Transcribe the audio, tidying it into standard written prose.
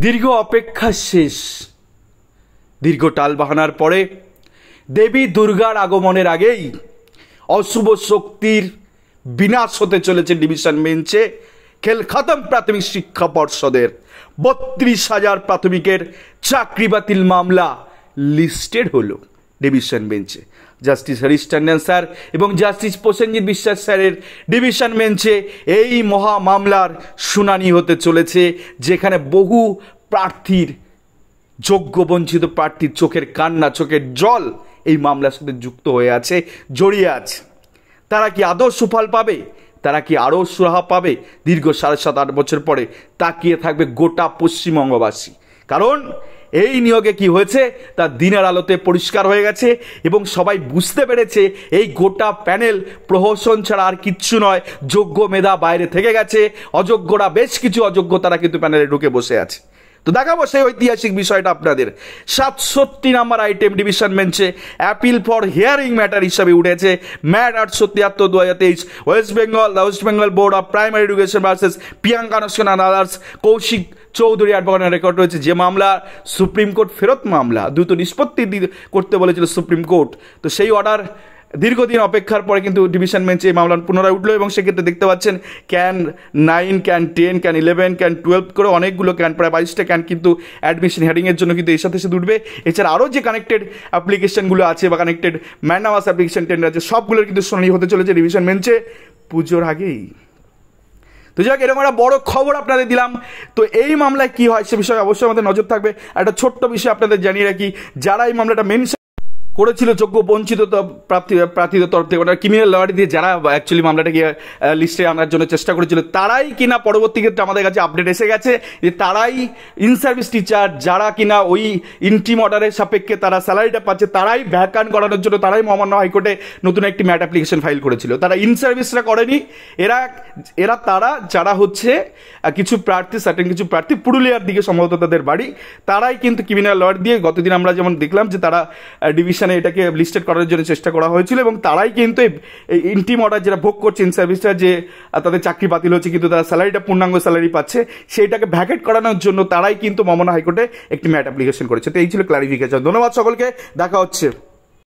দীর্ঘ অপেক্ষা শেষ। দীর্ঘ টালবাহানার পরে দেবী দুর্গার আগমনের আগেই অশুভ শক্তির বিনাশ হতে চলেছে ডিভিশন বেঞ্চে। খেল খতম প্রাথমিক শিক্ষা পর্ষদের 32,000 প্রাথমিকের চাকরি বাতিল মামলা লিস্টেড হলো ডিভিশন বেঞ্চে। জাস্টিস হরিশ টন্ডন স্যার এবং জাস্টিস প্রসেনজিৎ বিশ্বাস স্যারের ডিভিশন বেঞ্চে এই মহা মামলার শুনানি হতে চলেছে, যেখানে বহু প্রার্থীর, যোগ্য বঞ্চিত প্রার্থীর চোখের কান্না, চোখের জল এই মামলার সাথে যুক্ত হয়ে আছে, জড়িয়ে আছে। তারা কি আদৌ সুফল পাবে? তারা কি আরও সুরাহা পাবে? দীর্ঘ 7.5-8 বছর পরে তাকিয়ে থাকবে গোটা পশ্চিমবঙ্গবাসী। কারণ এই নিয়োগে কি হয়েছে তা দিনের আলোতে পরিষ্কার হয়ে গেছে এবং সবাই বুঝতে পেরেছে এই গোটা প্যানেল প্রহসন ছাড়া আর কিচ্ছু নয়। যোগ্য মেধা বাইরে থেকে গেছে, অযোগ্যরা, বেশ কিছু অযোগ্য তারা কিন্তু প্যানেলে ঢুকে বসে আছে। তো দেখাবো সেই ঐতিহাসিক বিষয়টা আপনাদের। 67 নম্বর আইটেম ডিভিশন বেঞ্চে অ্যাপিল ফর হিয়ারিং ম্যাটার হিসাবে উঠেছে MAT 873/2023 West Bengal board of primary education versus Priyanka Naskar and others Kaushik Chowdhury অ্যাডভোকেটের রেকর্ড রয়েছে। যে মামলা সুপ্রিম কোর্ট ফেরত মামলা, দ্রুত নিষ্পত্তি করতে বলেছিল সুপ্রিম কোর্ট। তো সেই অর্ডার দীর্ঘদিন অপেক্ষার পরে কিন্তু ডিভিশন বেঞ্চে এই মামলা পুনরায় উঠলো এবং সেক্ষেত্রে দেখতে পাচ্ছেন ক্যান 9, ক্যান 10, ক্যান 11, ক্যান 12 করে অনেকগুলো ক্যান, প্রায় 22টা ক্যান কিন্তু অ্যাডমিশন হিয়ারিংয়ের জন্য কিন্তু এর সাথে উঠবে। এছাড়া আরও যে কানেক্টেড অ্যাপ্লিকেশনগুলো আছে বা কানেক্টেড ম্যান্ডামাস অ্যাপ্লিকেশন টেন্ডার আছে, সবগুলোর কিন্তু শুনানি হতে চলেছে ডিভিশন বেঞ্চে পুজোর আগেই। তো যাক, এরকম একটা বড় খবর আপনাদের দিলাম। তো এই মামলায় কি হয় সে বিষয়ে অবশ্যই আমাদের নজর থাকবে। একটা ছোট্ট বিষয় আপনাদের জানিয়ে রাখি, যারা এই মামলাটা মেনশন করেছিল যোগ্য বঞ্চিত প্রার্থীদের তরফ থেকে, ওটা ক্রিমিনাল লয়ার দিয়ে যারা অ্যাকচুয়ালি মামলাটাকে লিস্টে আনার জন্য চেষ্টা করেছিল, তারাই কিনা পরবর্তী ক্ষেত্রে আমাদের কাছে আপডেট এসে গেছে যে তারাই ইন সার্ভিস টিচার, যারা কিনা ওই ইন্টিম অর্ডারের সাপেক্ষে তারা স্যালারিটা পাচ্ছে, তারাই ভ্যাকান করানোর জন্য তারাই মহামান্য হাইকোর্টে নতুন একটি ম্যাট অ্যাপ্লিকেশন ফাইল করেছিল। তারা ইন সার্ভিসটা করেনি। তারা যারা হচ্ছে কিছু প্রার্থী, সার্টেন কিছু প্রার্থী পুরুলিয়ার দিকে সম্ভবত তাদের বাড়ি, তারাই কিন্তু ক্রিমিনাল লয়ার দিয়ে গতদিন আমরা যেমন দেখলাম যে তারা ডিভিশন এটাকে লিস্টেড করার জন্য চেষ্টা করা হয়েছিল এবং তারাই কিন্তু এই ইন্টিম অর্ডার যেটা ভোগ করছে, ইন সার্ভিসটা, যে তাদের চাকরি বাতিল হচ্ছে কিন্তু তারা স্যালারিটা পূর্ণাঙ্গ স্যালারি পাচ্ছে, সেইটাকে ভ্যাকেট করানোর জন্য তারাই কিন্তু মহামান্য হাইকোর্টে একটি ম্যাট অ্যাপ্লিকেশন করেছে। তো এই ছিল ক্লারিফিকেশন। ধন্যবাদ সকলকে, দেখা হচ্ছে।